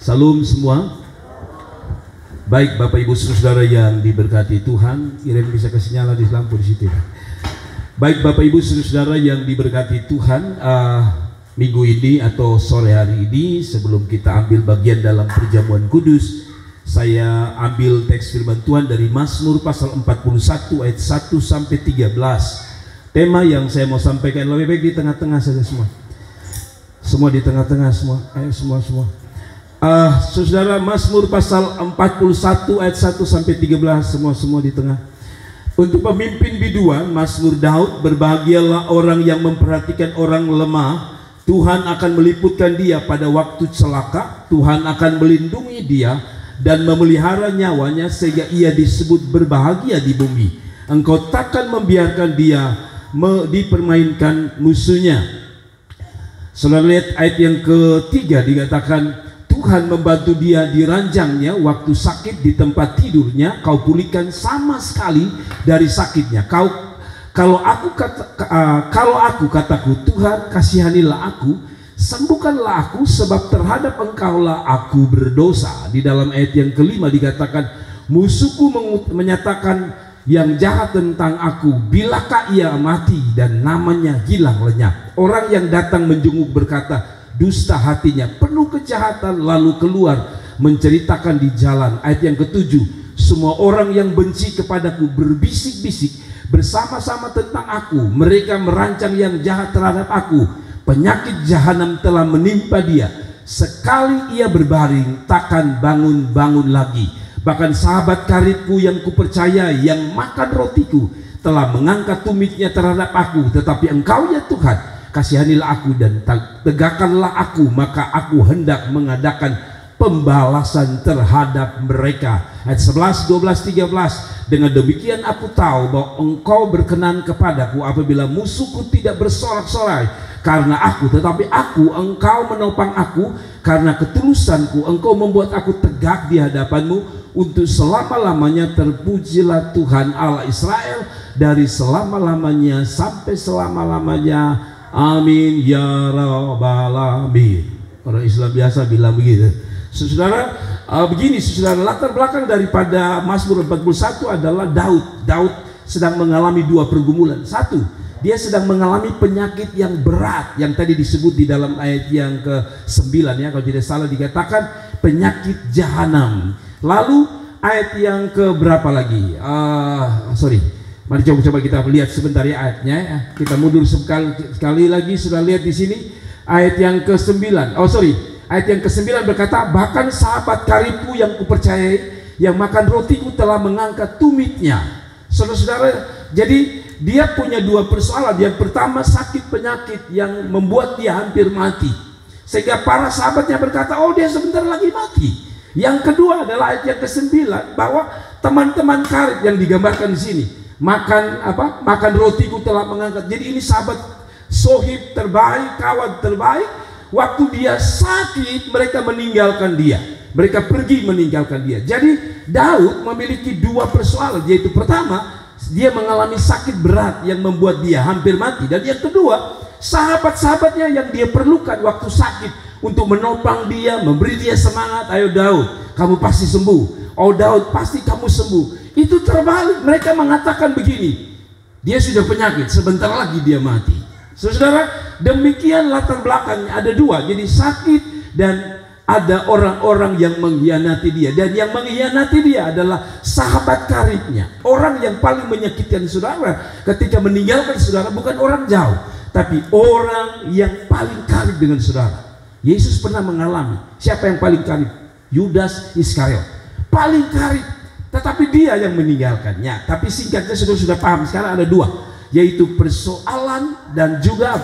Salam semua. Baik Bapak Ibu Saudara yang diberkati Tuhan, Irene bisa kasih nyala di lampu di situ. Baik Bapak Ibu Saudara yang diberkati Tuhan, minggu ini atau sore hari ini sebelum kita ambil bagian dalam perjamuan kudus, saya ambil teks firman Tuhan dari Mazmur pasal 41 ayat 1 sampai 13. Tema yang saya mau sampaikan lebih baik di tengah-tengah saja semua. Semua di tengah-tengah semua. Ayo semua. Saudara, Mazmur pasal 41 ayat 1 sampai 13, semua di tengah. Untuk pemimpin biduan, Mazmur Daud, berbahagialah orang yang memperhatikan orang lemah. Tuhan akan meliputkan dia pada waktu celaka. Tuhan akan melindungi dia dan memelihara nyawanya sehingga ia disebut berbahagia di bumi. Engkau takkan membiarkan dia dipermainkan musuhnya. Saudara lihat ayat yang ketiga, dikatakan Tuhan membantu dia di ranjangnya waktu sakit, di tempat tidurnya kau pulihkan sama sekali dari sakitnya. Kalau aku kataku, Tuhan kasihanilah aku, sembuhkanlah aku, sebab terhadap engkaulah aku berdosa. Di dalam ayat yang kelima dikatakan musuhku menyatakan yang jahat tentang aku, bilakah ia mati dan namanya hilang lenyap. Orang yang datang menjenguk berkata, dusta hatinya, penuh kejahatan, lalu keluar menceritakan di jalan. Ayat yang ketujuh, semua orang yang benci kepadaku berbisik-bisik bersama-sama tentang aku. Mereka merancang yang jahat terhadap aku. Penyakit jahanam telah menimpa dia. Sekali ia berbaring, takkan bangun-bangun lagi. Bahkan sahabat karibku yang kupercayai, yang makan rotiku, telah mengangkat tumitnya terhadap aku. Tetapi engkau ya Tuhan, kasihanilah aku dan tegakkanlah aku, maka aku hendak mengadakan pembalasan terhadap mereka. Ayat 11, 12, 13. Dengan demikian aku tahu bahwa engkau berkenan kepadaku apabila musuhku tidak bersorak-sorai karena aku, tetapi engkau menopang aku karena ketulusanku. Engkau membuat aku tegak di hadapanmu untuk selama-lamanya. Terpujilah Tuhan Allah Israel dari selama-lamanya sampai selama-lamanya. Amin ya rabbal alamin. Orang Islam biasa bilang begitu. Saudara, begini saudara, latar belakang daripada Mazmur 41 adalah Daud sedang mengalami dua pergumulan. Satu, dia sedang mengalami penyakit yang berat yang tadi disebut di dalam ayat yang ke-9 ya, kalau tidak salah dikatakan penyakit jahanam. Lalu ayat yang ke berapa lagi? Mari coba kita lihat sebentar ya ayatnya ya. Kita mundur sekali lagi, sudah lihat di sini ayat yang ke-9. Ayat yang ke-9 berkata, bahkan sahabat karibku yang kupercayai, yang makan rotiku telah mengangkat tumitnya. Saudara-saudara, jadi dia punya dua persoalan. Yang pertama, sakit penyakit yang membuat dia hampir mati, sehingga para sahabatnya berkata, oh dia sebentar lagi mati. Yang kedua adalah ayat yang ke-9, bahwa teman-teman karib yang digambarkan di sini makan rotiku telah mengangkat. Jadi ini sahabat sohib terbaik, kawan terbaik. Waktu dia sakit, mereka meninggalkan dia, mereka pergi meninggalkan dia. Jadi Daud memiliki dua persoalan, yaitu pertama, dia mengalami sakit berat yang membuat dia hampir mati, dan yang kedua, sahabat-sahabatnya yang dia perlukan waktu sakit untuk menopang dia, memberi dia semangat. Ayo Daud, kamu pasti sembuh. Oh Daud, pasti kamu sembuh. Itu terbalik, mereka mengatakan begini, dia sudah penyakit, sebentar lagi dia mati. Saudara, demikian latar belakangnya, ada dua, jadi sakit dan ada orang-orang yang mengkhianati dia. Dan yang mengkhianati dia adalah sahabat karibnya. Orang yang paling menyakitkan saudara ketika meninggalkan saudara bukan orang jauh, tapi orang yang paling karib dengan saudara. Yesus pernah mengalami, siapa yang paling karib? Yudas Iskariot, paling karib, tetapi dia yang meninggalkannya. Tapi singkatnya sudah paham, sekarang ada dua, yaitu persoalan dan juga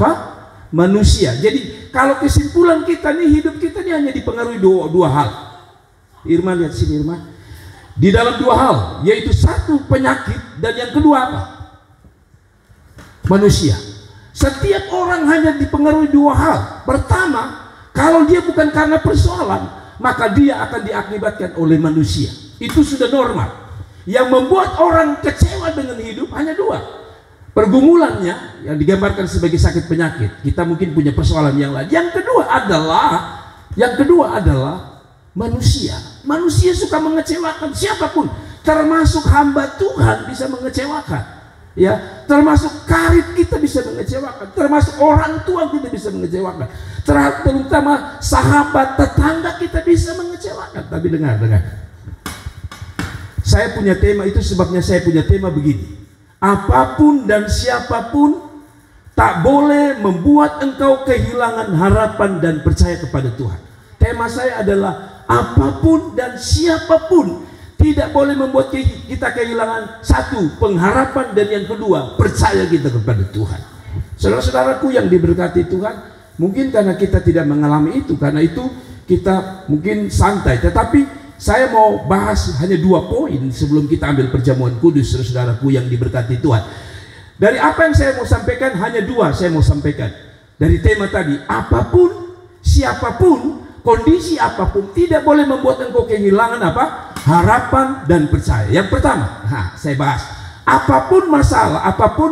manusia. Jadi kalau kesimpulan kita nih, hidup kita ini hanya dipengaruhi dua hal. Irma lihat sini Irma, di dalam dua hal, yaitu satu penyakit dan yang kedua manusia. Setiap orang hanya dipengaruhi dua hal. Pertama, kalau dia bukan karena persoalan, maka dia akan diakibatkan oleh manusia. Itu sudah normal. Yang membuat orang kecewa dengan hidup hanya dua. Pergumulannya yang digambarkan sebagai sakit penyakit, kita mungkin punya persoalan yang lain. Yang kedua adalah manusia. Manusia suka mengecewakan siapapun, termasuk hamba Tuhan bisa mengecewakan. Ya, termasuk karib kita bisa mengecewakan, termasuk orang tua kita bisa mengecewakan, terutama sahabat, tetangga kita bisa mengecewakan. Tapi dengar. Saya punya tema, itu sebabnya saya punya tema begini. Apapun dan siapapun tak boleh membuat engkau kehilangan harapan dan percaya kepada Tuhan. Tema saya adalah apapun dan siapapun tidak boleh membuat kita kehilangan satu, pengharapan, dan yang kedua, percaya kita kepada Tuhan. Saudara-saudaraku yang diberkati Tuhan, mungkin karena kita tidak mengalami itu, karena itu kita mungkin santai. Tetapi saya mau bahas hanya 2 poin sebelum kita ambil perjamuan kudus, saudara-saudaraku yang diberkati Tuhan. Dari apa yang saya mau sampaikan, hanya 2 saya mau sampaikan. Dari tema tadi, apapun, siapapun, kondisi apapun tidak boleh membuat engkau kehilangan apa? Harapan dan percaya. Yang pertama, saya bahas, apapun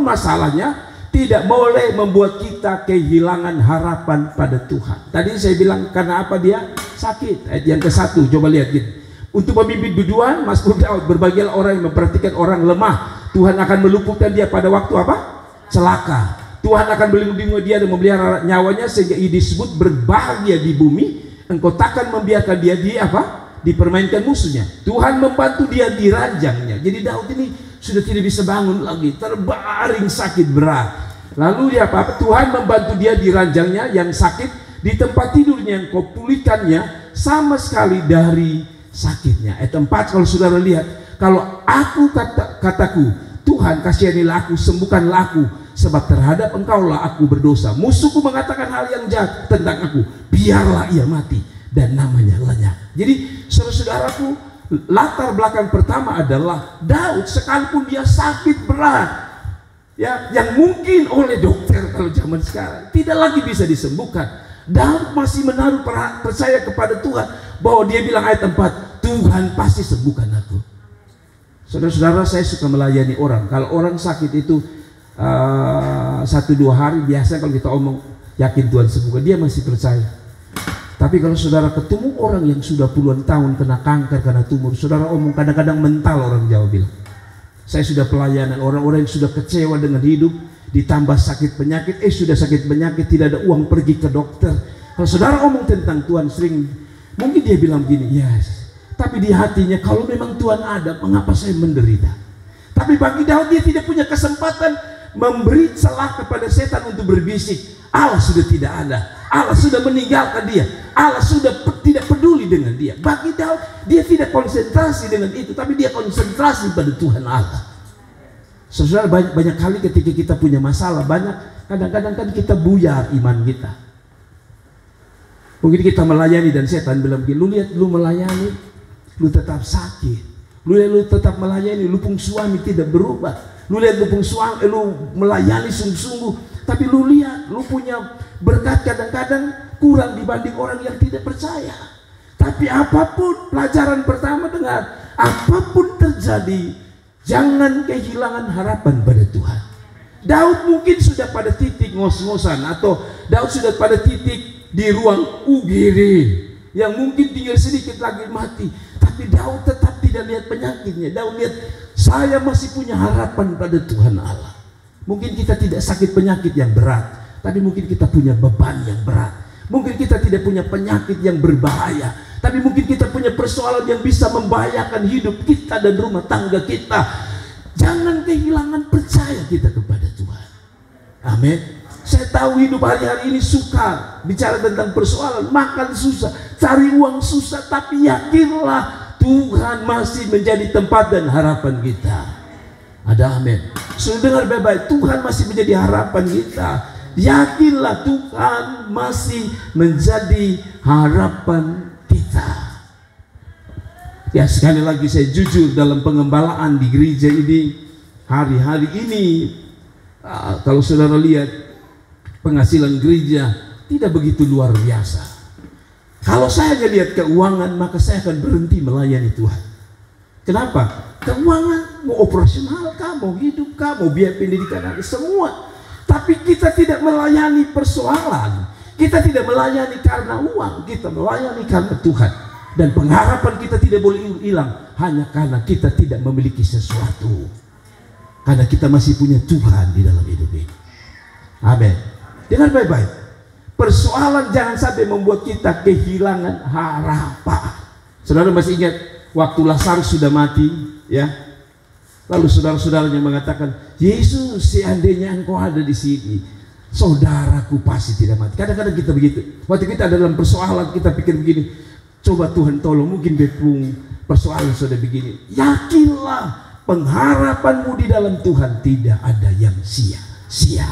masalahnya tidak boleh membuat kita kehilangan harapan pada Tuhan. Tadi saya bilang karena apa dia sakit. Ayat yang ke-1, coba lihat gitu. Untuk memimpin biduan, Mazmur Daud, berbahagialah orang yang memperhatikan orang lemah. Tuhan akan meluputkan dia pada waktu apa? Celaka. Tuhan akan melindungi dia dan memelihara nyawanya sehingga ia disebut berbahagia di bumi. Engkau takkan membiarkan dia dipermainkan musuhnya. Tuhan membantu dia di ranjangnya. Jadi Daud ini sudah tidak bisa bangun lagi, terbaring sakit berat. Lalu dia apa? Tuhan membantu dia di ranjangnya yang sakit, di tempat tidurnya yang kau pulihkannya sama sekali dari sakitnya. Ayat 4, kalau saudara lihat, kalau aku kataku, Tuhan kasihanilah aku, sembuhkanlah aku, sebab terhadap engkaulah aku berdosa. Musuhku mengatakan hal yang jahat tentang aku, biarlah ia mati dan namanya lenyap. Jadi saudara-saudaraku, latar belakang pertama adalah Daud sekalipun dia sakit berat, ya, yang mungkin oleh dokter kalau zaman sekarang tidak lagi bisa disembuhkan, Daud masih menaruh percaya kepada Tuhan, bahwa dia bilang ayat 4, Tuhan pasti sembuhkan aku. Saudara-saudara, saya suka melayani orang. Kalau orang sakit itu 1-2 hari, biasa kalau kita omong yakin Tuhan sembuhkan, dia masih percaya. Tapi kalau saudara ketemu orang yang sudah puluhan tahun kena kanker, kena tumor, saudara omong kadang-kadang mental, orang Jawa bilang. Saya sudah pelayanan orang-orang yang sudah kecewa dengan hidup, ditambah sakit penyakit, sudah sakit penyakit, tidak ada uang pergi ke dokter. Kalau saudara omong tentang Tuhan, sering mungkin dia bilang begini, yes, tapi di hatinya, kalau memang Tuhan ada, mengapa saya menderita? Tapi bagi Daud, dia tidak punya kesempatan memberi celah kepada setan untuk berbisik. Allah sudah tidak ada, Allah sudah meninggalkan dia, Allah sudah tidak peduli dengan dia. Bagi Daud, dia tidak konsentrasi dengan itu, tapi dia konsentrasi pada Tuhan Allah. Saudara, banyak kali ketika kita punya masalah, kadang-kadang kan kita buyar iman kita. Mungkin kita melayani dan setan bilang begini, lu lihat, lu melayani, lu tetap sakit. Lu lihat, lu tetap melayani, lu pun suami tidak berubah. Lu lihat, lu pun suami, lu melayani sungguh-sungguh, tapi lu lihat, lu punya berkat kadang-kadang kurang dibanding orang yang tidak percaya. Tapi apapun, pelajaran pertama, dengar, apapun terjadi, jangan kehilangan harapan pada Tuhan. Daud mungkin sudah pada titik ngos-ngosan, atau Daud sudah pada titik di ruang UGD yang mungkin tinggal sedikit lagi mati, tapi Daud tetap tidak lihat penyakitnya. Daud lihat, saya masih punya harapan pada Tuhan Allah. Mungkin kita tidak sakit penyakit yang berat, tapi mungkin kita punya beban yang berat. Mungkin kita tidak punya penyakit yang berbahaya, tapi mungkin kita punya persoalan yang bisa membahayakan hidup kita dan rumah tangga kita. Jangan kehilangan percaya kita kepada Tuhan. Amin. Saya tahu hidup hari-hari ini sukar, bicara tentang persoalan, makan susah, cari uang susah, tapi yakinlah Tuhan masih menjadi tempat dan harapan kita. Ada amin. Sudah dengar baik-baik, Tuhan masih menjadi harapan kita. Yakinlah Tuhan masih menjadi harapan kita. Ya, sekali lagi saya jujur, dalam pengembalaan di gereja ini, hari-hari ini, kalau saudara lihat, penghasilan gereja tidak begitu luar biasa. Kalau saya lihat keuangan, maka saya akan berhenti melayani Tuhan. Kenapa? Keuangan, mau operasional kah, mau hidup kah, mau biaya pendidikan, semua. Tapi kita tidak melayani persoalan. Kita tidak melayani karena uang, kita melayani karena Tuhan. Dan pengharapan kita tidak boleh hilang hanya karena kita tidak memiliki sesuatu. Karena kita masih punya Tuhan di dalam hidup ini. Amin. Dengar baik-baik. Persoalan jangan sampai membuat kita kehilangan harapan. Saudara masih ingat waktu Lazarus sudah mati, ya? Lalu saudara-saudaranya mengatakan, Yesus, seandainya engkau ada di sini, saudaraku pasti tidak mati. Kadang-kadang kita begitu. Waktu kita dalam persoalan, kita pikir begini, coba Tuhan tolong, mungkin bepung persoalan sudah begini. Yakinlah, pengharapanmu di dalam Tuhan tidak ada yang sia-sia.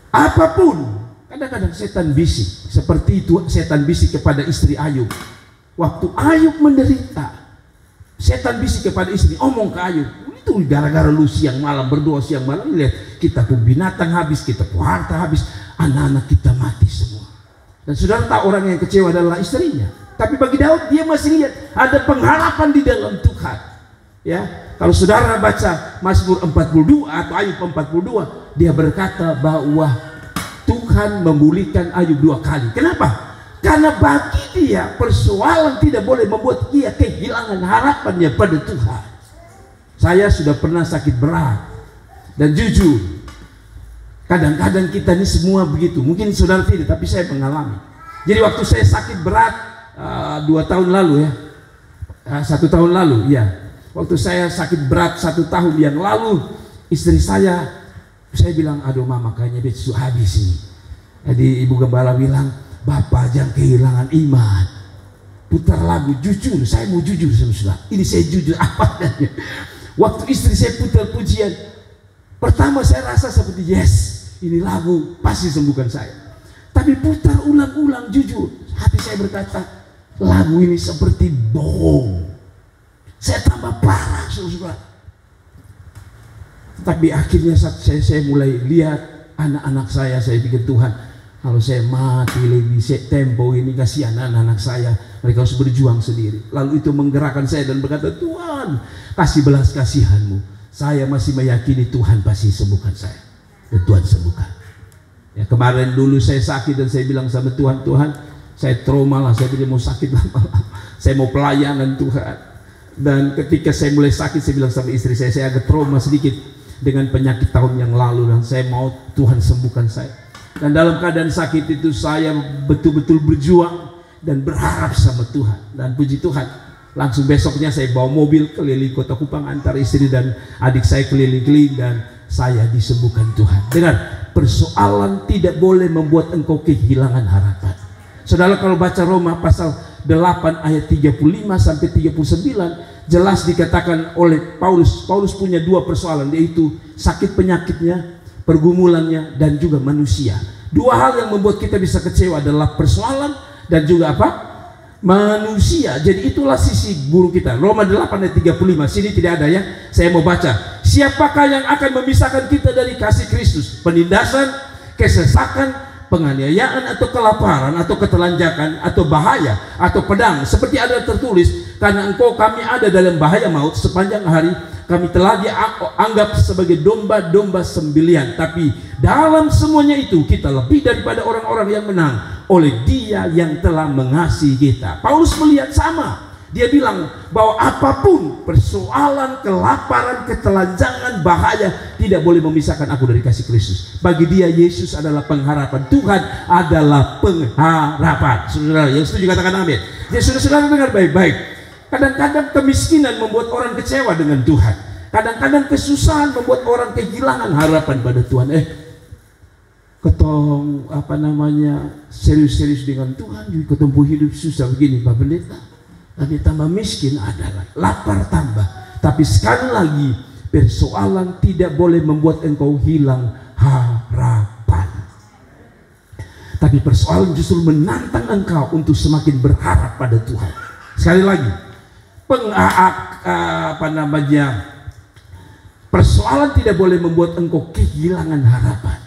Apapun, kadang-kadang setan bisik, seperti itu setan bisik kepada istri Ayub. Waktu Ayub menderita, setan bisik kepada istri, omong ke Ayub, itu gara-gara lu siang malam berdoa siang malam, lihat kita pun binatang habis, kita pun harta habis, anak-anak kita mati semua. Dan saudara tahu orang yang kecewa adalah istrinya. Tapi bagi Daud, dia masih lihat ada pengharapan di dalam Tuhan. Ya, kalau saudara baca Mazmur 42 atau Ayub 42, dia berkata bahwa Tuhan memulihkan Ayub 2 kali. Kenapa? Karena bagi dia persoalan tidak boleh membuat dia kehilangan harapannya pada Tuhan. Saya sudah pernah sakit berat, dan jujur kadang-kadang kita ini semua begitu. Mungkin saudara tidak, tapi saya mengalami. Jadi waktu saya sakit berat 2 tahun lalu, ya, 1 tahun lalu, ya, waktu saya sakit berat 1 tahun yang lalu, istri saya bilang, aduh mama kayaknya besok habis ini. Jadi ibu gembala bilang, Bapak jangan kehilangan iman, putar lagu. Jujur, saya mau jujur sama saudara, ini saya jujur apa adanya. Waktu istri saya putar pujian, pertama saya rasa seperti yes, ini lagu pasti sembuhkan saya. Tapi putar ulang-ulang, jujur hati saya berkata, lagu ini seperti bohong. Saya tambah parah saudara. Tapi akhirnya saat saya mulai lihat anak-anak saya pikir, Tuhan, kalau saya mati lebih tempo ini, kasihan anak-anak saya, mereka harus berjuang sendiri. Lalu itu menggerakkan saya dan berkata, Tuhan, kasih belas kasihanmu. Saya masih meyakini Tuhan pasti sembuhkan saya. Dan Tuhan sembuhkan. Ya, kemarin dulu saya sakit dan saya bilang sama Tuhan, Tuhan, saya trauma lah, saya tidak mau sakit lama-lama. Saya mau pelayanan Tuhan. Dan ketika saya mulai sakit, saya bilang sama istri saya agak trauma sedikit dengan penyakit tahun yang lalu, dan saya mau Tuhan sembuhkan saya. Dan dalam keadaan sakit itu saya betul-betul berjuang dan berharap sama Tuhan. Dan puji Tuhan, langsung besoknya saya bawa mobil keliling Kota Kupang, antar istri dan adik saya keliling-keliling, dan saya disembuhkan Tuhan. Dengar, persoalan tidak boleh membuat engkau kehilangan harapan. Saudara, kalau baca Roma pasal 8 ayat 35 sampai 39, jelas dikatakan oleh Paulus punya 2 persoalan, yaitu sakit penyakitnya, pergumulannya, dan juga manusia. 2 hal yang membuat kita bisa kecewa adalah persoalan dan juga apa? Manusia. Jadi itulah sisi buruk kita. Roma 8 ayat 35, sini tidak ada, ya, saya mau baca. Siapakah yang akan memisahkan kita dari kasih Kristus? Penindasan, kesesakan, penganiayaan, atau kelaparan, atau ketelanjangan, atau bahaya, atau pedang? Seperti ada tertulis, karena engkau kami ada dalam bahaya maut, sepanjang hari kami telah dianggap sebagai domba-domba sembelian. Tapi dalam semuanya itu kita lebih daripada orang-orang yang menang oleh Dia yang telah mengasihi kita. Paulus melihat sama. Dia bilang bahwa apapun persoalan, kelaparan, ketelanjangan, bahaya tidak boleh memisahkan aku dari kasih Kristus. Bagi dia Yesus adalah pengharapan. Tuhan adalah pengharapan. Saudara yang setuju katakan amin. Jadi saudara dengar baik-baik. Kadang-kadang kemiskinan membuat orang kecewa dengan Tuhan. Kadang-kadang kesusahan membuat orang kehilangan harapan pada Tuhan. Ketong serius-serius dengan Tuhan, ketemu hidup susah begini Pak Pendeta. Tapi tambah miskin adalah lapar tambah. Tapi sekali lagi, persoalan tidak boleh membuat engkau hilang harapan. Tapi persoalan justru menantang engkau untuk semakin berharap pada Tuhan. Sekali lagi, persoalan tidak boleh membuat engkau kehilangan harapan.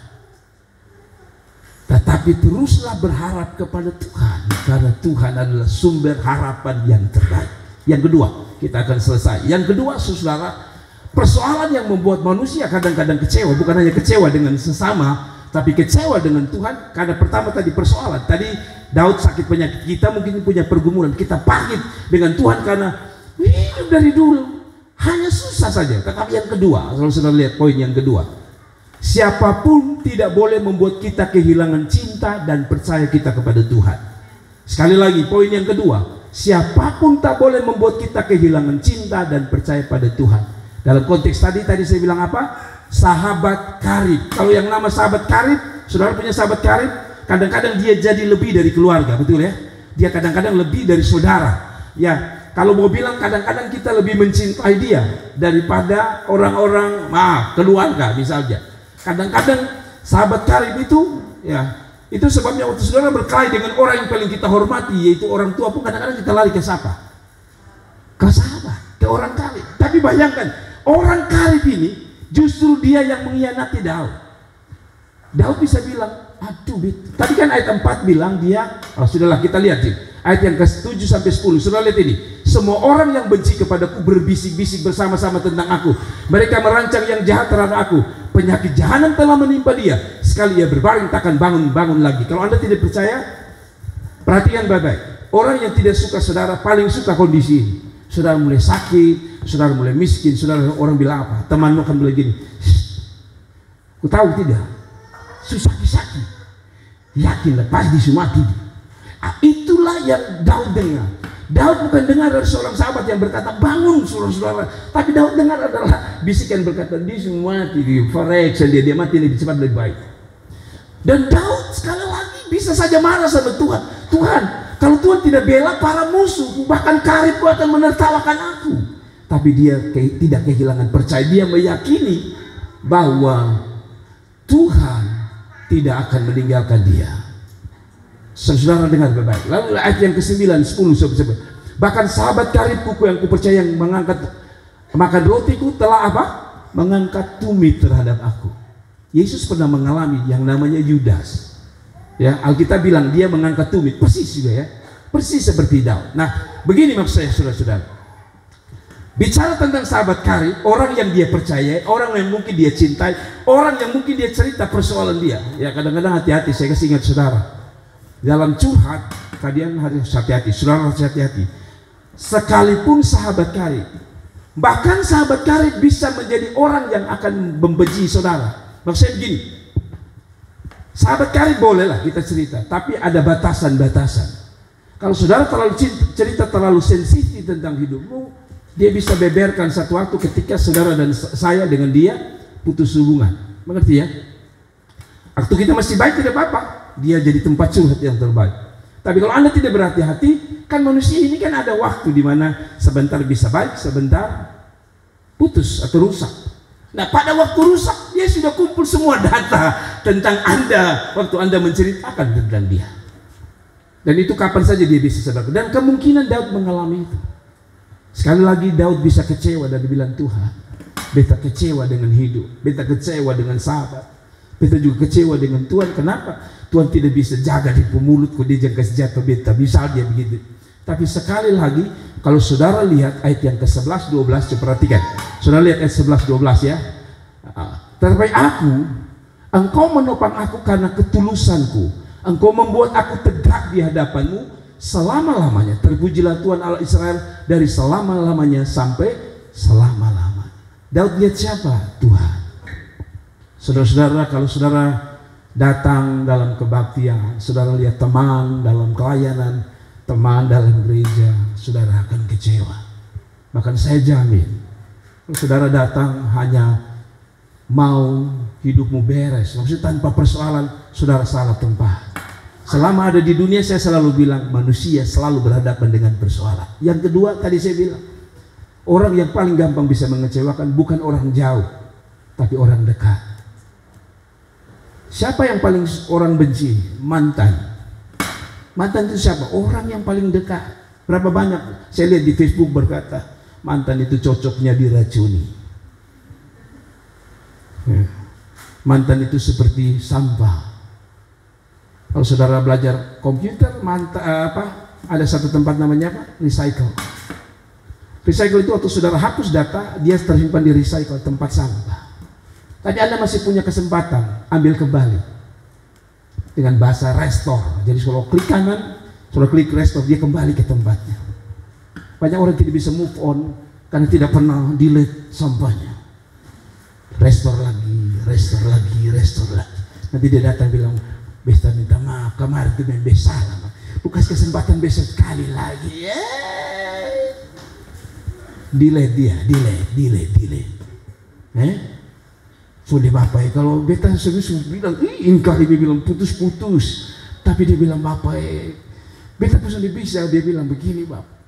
Tetapi teruslah berharap kepada Tuhan, karena Tuhan adalah sumber harapan yang terbaik. Yang kedua, kita akan selesai. Yang kedua, saudara, persoalan yang membuat manusia kadang-kadang kecewa, bukan hanya kecewa dengan sesama, tapi kecewa dengan Tuhan karena pertama tadi persoalan. Tadi Daud sakit penyakit, kita mungkin punya pergumulan, kita pahit dengan Tuhan karena hidup dari dulu hanya susah saja. Tetapi yang kedua, kalau sudah lihat poin yang kedua, siapapun tidak boleh membuat kita kehilangan cinta dan percaya kita kepada Tuhan. Sekali lagi poin yang kedua, siapapun tak boleh membuat kita kehilangan cinta dan percaya pada Tuhan. Dalam konteks tadi saya bilang apa? Sahabat karib. Kalau yang nama sahabat karib, saudara punya sahabat karib, kadang-kadang dia jadi lebih dari keluarga, betul ya? Dia kadang-kadang lebih dari saudara. Ya, kalau mau bilang kadang-kadang kita lebih mencintai dia daripada orang-orang keluarga misalnya. Kadang-kadang sahabat karib itu, ya, itu sebabnya waktu saudara berkelahi dengan orang yang paling kita hormati, yaitu orang tua pun kadang-kadang kita lari ke siapa? Ke sahabat, ke orang karib. Tapi bayangkan, orang karib ini justru dia yang mengkhianati Daud. Daud bisa bilang, aduh, tadi kan ayat 4 bilang dia, sudahlah kita lihat sih, ayat yang ke-7 sampai 10. Sudah lihat ini, semua orang yang benci kepadaku berbisik-bisik bersama-sama tentang aku. Mereka merancang yang jahat terhadap aku. Penyakit jahanam telah menimpa dia. Sekali ia berbaring takkan bangun lagi. Kalau Anda tidak percaya, perhatikan baik-baik. Orang yang tidak suka saudara paling suka kondisi ini. Saudara mulai sakit, saudara mulai miskin, saudara orang bilang apa? Temanmu akan mulai gini. Ku tahu tidak? Susah sakit. Yakinlah pasti mati. Itulah yang Daud dengar. Daud bukan dengar dari seorang sahabat yang berkata bangun saudara-saudara, tapi Daud dengar adalah bisikan berkata dia semua mati, dia mati lebih cepat lebih baik. Dan Daud sekali lagi bisa saja marah sama Tuhan. Tuhan, kalau Tuhan tidak bela para musuh, bahkan karibku akan menertawakan aku. Tapi dia tidak kehilangan percaya. Dia meyakini bahwa Tuhan tidak akan meninggalkan dia. Saudara dengar baik-baik. Lalu ayat yang ke-9, 10 sampai. Bahkan sahabat karibku yang kupercaya yang mengangkat makan rotiku telah apa? Mengangkat tumit terhadap aku. Yesus pernah mengalami yang namanya Yudas. Ya, Alkitab bilang dia mengangkat tumit, persis juga ya. Persis seperti Daud. Nah, begini maksud saya saudara-saudara. Bicara tentang sahabat karib, orang yang dia percaya, orang yang mungkin dia cintai, orang yang mungkin dia cerita persoalan dia. Ya, kadang-kadang hati-hati, saya kasih ingat saudara. Dalam curhat, kalian harus hati-hati, saudara harus hati-hati. Sekalipun sahabat karib, bahkan sahabat karib bisa menjadi orang yang akan membenci saudara. Maksudnya begini, sahabat karib bolehlah kita cerita, tapi ada batasan-batasan. Kalau saudara terlalu cerita terlalu sensitif tentang hidupmu, dia bisa beberkan satu waktu ketika saudara dan saya dengan dia putus hubungan. Mengerti ya? Waktu kita masih baik tidak apa-apa. Dia jadi tempat curhat yang terbaik. Tapi kalau Anda tidak berhati-hati, kan manusia ini kan ada waktu di mana sebentar bisa baik, sebentar putus atau rusak. Nah, pada waktu rusak dia sudah kumpul semua data tentang Anda waktu Anda menceritakan tentang dia. Dan itu kapan saja dia bisa sadar. Dan kemungkinan Daud mengalami itu. Sekali lagi Daud bisa kecewa dan bilang, Tuhan, beta kecewa dengan hidup, beta kecewa dengan sahabat. Beta juga kecewa dengan Tuhan. Kenapa? Tuhan tidak bisa jaga di pemulutku, dia jaga senjata beta. Misalnya begitu. Tapi sekali lagi, kalau saudara lihat ayat yang ke-11, 12, coba perhatikan. Saudara lihat ayat 11, 12 ya. Tetapi aku, engkau menopang aku karena ketulusanku. Engkau membuat aku tegak di hadapanmu selama-lamanya. Terpujilah Tuhan Allah Israel dari selama-lamanya sampai selama-lamanya. Daud lihat siapa? Tuhan. Saudara-saudara, kalau saudara datang dalam kebaktian, saudara lihat teman dalam pelayanan, teman dalam gereja, saudara akan kecewa. Bahkan saya jamin, kalau saudara datang hanya mau hidupmu beres, maksudnya tanpa persoalan, saudara salah tempat. Selama ada di dunia saya selalu bilang, manusia selalu berhadapan dengan persoalan. Yang kedua tadi saya bilang, orang yang paling gampang bisa mengecewakan bukan orang jauh, tapi orang dekat. Siapa yang paling orang benci? Mantan. Mantan itu siapa? Orang yang paling dekat. Berapa banyak saya lihat di Facebook berkata, mantan itu cocoknya diracuni. Mantan itu seperti sampah. Kalau saudara belajar komputer, ada satu tempat namanya apa? Recycle. Recycle itu waktu saudara hapus data, dia tersimpan di recycle, tempat sampah. Tapi Anda masih punya kesempatan, ambil kembali. dengan bahasa restore. Jadi kalau klik kanan, kalau klik restore, dia kembali ke tempatnya. Banyak orang tidak bisa move on karena tidak pernah delete sampahnya. Restore lagi, restore lagi, restore lagi. Nanti dia datang bilang, Besta minta maaf, kemarin itu main salah. Lu kasih kesempatan besok sekali lagi. Delete dia, delete. So dia bapak, kalau beta serius bilang, ingkar dia bilang putus-putus. Tapi dia bilang bapak, beta pun bisa. Dia bilang begini bapak,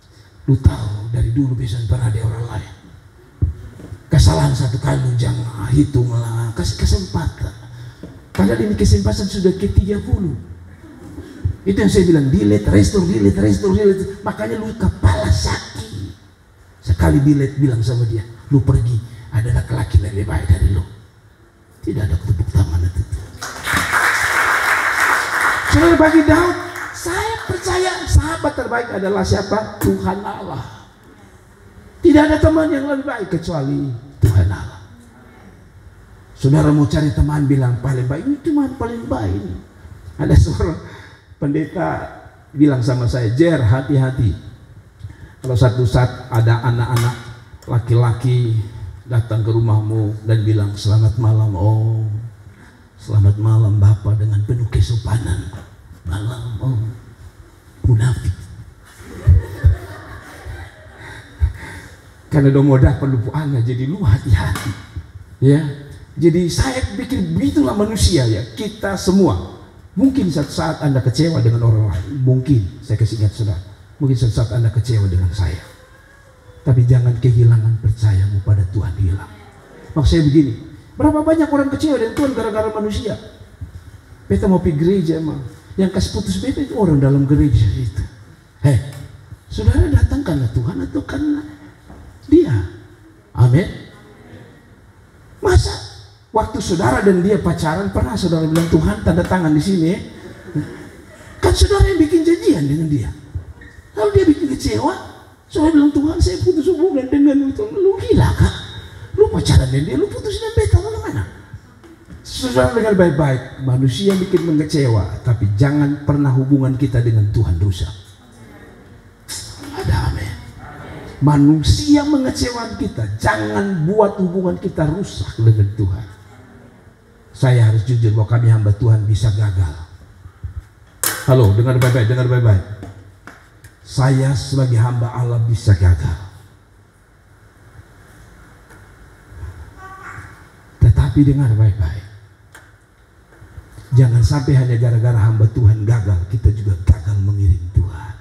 lu tahu dari dulu bisa pernah ada orang lain. Kesalahan satu kali lu jangan hitung lah, kasih kesempatan. Padahal ini kesempatan sudah ke-30. Itu yang saya bilang, delete, restore. Makanya lu kepala sakit. Sekali delete bilang sama dia, lu pergi, ada laki-laki lebih baik dari lu. Tidak ada tepuk tangan itu. Saudara, bagi Daud, saya percaya sahabat terbaik adalah siapa? Tuhan Allah. Tidak ada teman yang lebih baik kecuali Tuhan Allah. Saudara mau cari teman bilang paling baik, ini teman paling baik. Ada seorang pendeta bilang sama saya, Jer, hati-hati. Kalau satu saat ada anak-anak laki-laki datang ke rumahmu dan bilang selamat malam, oh selamat malam Bapak, dengan penuh kesopanan. Malam, oh munafik. Karena udah mau dapat lupu anak, jadi lu hati-hati. Ya. Jadi saya pikir begitulah manusia ya, kita semua. Mungkin suatu saat Anda kecewa dengan orang lain, mungkin, saya kasih ingat saudara, mungkin suatu saat Anda kecewa dengan saya. Tapi jangan kehilangan percayamu pada Tuhan hilang. Maksud saya begini, berapa banyak orang kecewa dengan Tuhan gara-gara manusia. Beta mau pergi gereja emang, yang kasih putus beta itu orang dalam gereja itu. Saudara datang karena Tuhan atau karena dia? Amin. Masa waktu saudara dan dia pacaran, pernah saudara bilang Tuhan tanda tangan di sini? Kan saudara yang bikin janjian dengan dia. Lalu dia bikin kecewa, saudara bilang Tuhan saya putus hubungan dengan itu. Lu gila kak? Lu pacaran dengan dia, lu putus dengan beta, mana? Saudara dengar baik-baik, manusia bikin mengecewa, tapi jangan pernah hubungan kita dengan Tuhan rusak. Ada amin. Manusia mengecewakan kita, jangan buat hubungan kita rusak dengan Tuhan. Saya harus jujur bahwa kami hamba Tuhan bisa gagal. Halo, dengar baik-baik. Saya sebagai hamba Allah bisa gagal. Tetapi dengar baik-baik. Jangan sampai hanya gara-gara hamba Tuhan gagal, kita juga gagal mengiring Tuhan.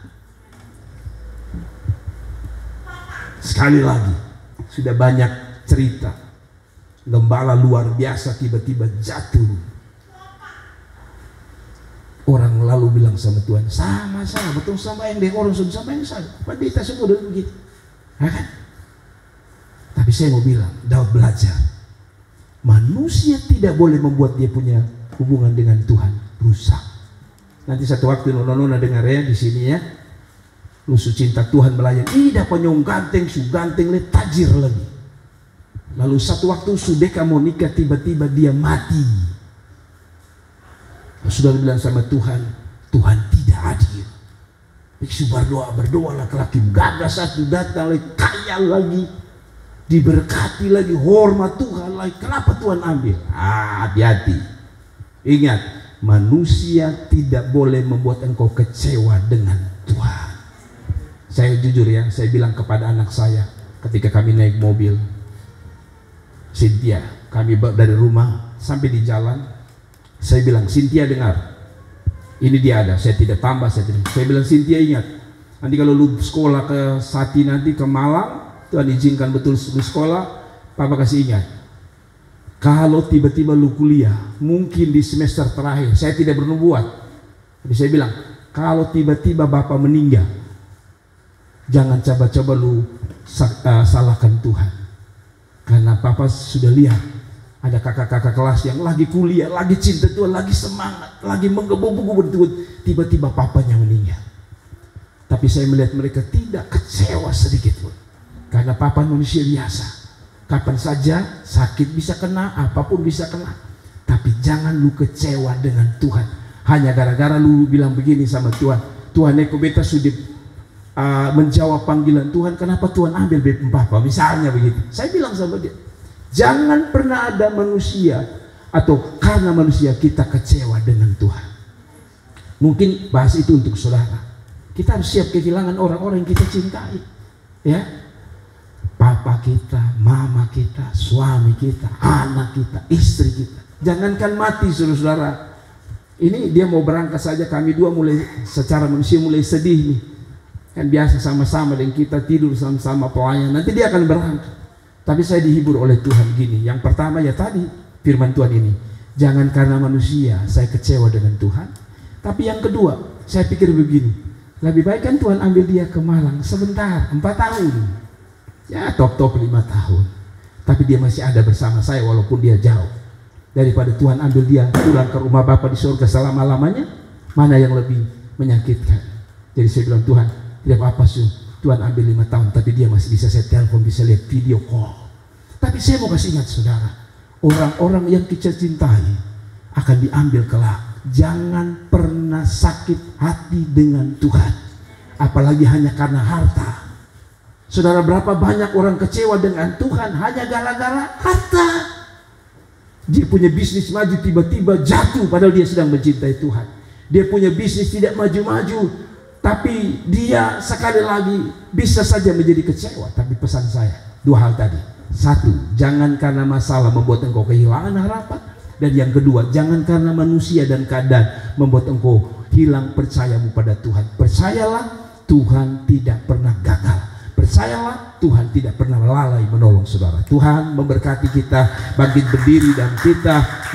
Sekali lagi, sudah banyak cerita gembala luar biasa tiba-tiba jatuh. Orang lalu bilang sama Tuhan, sama-sama betul sama yang dia orang sudah sama yang saya. Pendeta semua udah begitu, kan? Tapi saya mau bilang, Daud belajar, manusia tidak boleh membuat dia punya hubungan dengan Tuhan rusak. Nanti satu waktu nona-nona dengar ya di sini ya, lu cinta Tuhan melayani, dapat nyong ganteng, su ganteng le tajir lagi. Lalu satu waktu Sudeka mau nikah, tiba-tiba dia mati. Sudah bilang sama Tuhan, Tuhan tidak adil. Biksu berdoa laki-laki gagah satu datang lagi, kaya lagi, diberkati lagi, hormat Tuhan lagi. Kenapa Tuhan ambil? Hati-hati. Ingat, manusia tidak boleh membuat engkau kecewa dengan Tuhan. Saya jujur ya, saya bilang kepada anak saya ketika kami naik mobil, Cynthia, kami dari rumah sampai di jalan, saya bilang, Cynthia dengar, ini dia ada, saya tidak tambah, saya bilang, Cynthia ingat, nanti kalau lu sekolah ke Sati nanti ke Malang, Tuhan izinkan betul lu sekolah, Papa kasih ingat, kalau tiba-tiba lu kuliah, mungkin di semester terakhir, saya tidak bernubuat, tapi saya bilang, kalau tiba-tiba Bapak meninggal, jangan coba-coba lu salahkan Tuhan, karena Papa sudah lihat ada kakak-kakak kelas yang lagi kuliah, lagi cinta Tuhan, lagi semangat, lagi menggebu-gebu Tuhan, tiba-tiba papanya meninggal. Tapi saya melihat mereka tidak kecewa sedikit pun, karena Papa manusia biasa, kapan saja sakit bisa kena, apapun bisa kena. Tapi jangan lu kecewa dengan Tuhan. hanya gara-gara lu bilang begini sama Tuhan, Tuhan eko beta sudah menjawab panggilan Tuhan, kenapa Tuhan ambil beta papa, misalnya begitu. Saya bilang sama dia, jangan pernah ada manusia atau karena manusia kita kecewa dengan Tuhan. Mungkin bahas itu untuk saudara. Kita harus siap kehilangan orang-orang yang kita cintai, ya, papa kita, mama kita, suami kita, anak kita, istri kita. Jangankan mati, saudara-saudara. Ini dia mau berangkat saja, kami dua mulai secara manusia mulai sedih nih. Kan biasa sama-sama dan kita tidur sama-sama pelayan. Nanti dia akan berangkat. Tapi saya dihibur oleh Tuhan gini. Yang pertama ya tadi firman Tuhan ini, jangan karena manusia saya kecewa dengan Tuhan. Tapi yang kedua, saya pikir begini. Lebih baik kan Tuhan ambil dia ke Malang sebentar, 4 tahun. Ya top-top 5 tahun. Tapi dia masih ada bersama saya walaupun dia jauh. Daripada Tuhan ambil dia pulang ke rumah Bapa di surga selama-lamanya, mana yang lebih menyakitkan. Jadi saya bilang, Tuhan, tidak apa-apa sih. Tuhan ambil 5 tahun, tapi dia masih bisa saya telepon, bisa lihat video call. Tapi saya mau kasih ingat saudara, orang-orang yang kita cintai akan diambil kelak. Jangan pernah sakit hati dengan Tuhan, apalagi hanya karena harta. Saudara, berapa banyak orang kecewa dengan Tuhan hanya gara-gara harta. Dia punya bisnis maju, tiba-tiba jatuh padahal dia sedang mencintai Tuhan. Dia punya bisnis tidak maju-maju, tapi dia sekali lagi bisa saja menjadi kecewa. Tapi pesan saya, 2 hal tadi. 1, jangan karena masalah membuat engkau kehilangan harapan. Dan yang kedua, jangan karena manusia dan keadaan membuat engkau hilang percayamu pada Tuhan. Percayalah, Tuhan tidak pernah gagal. Percayalah, Tuhan tidak pernah lalai menolong saudara. Tuhan memberkati kita, bangkit berdiri dan kita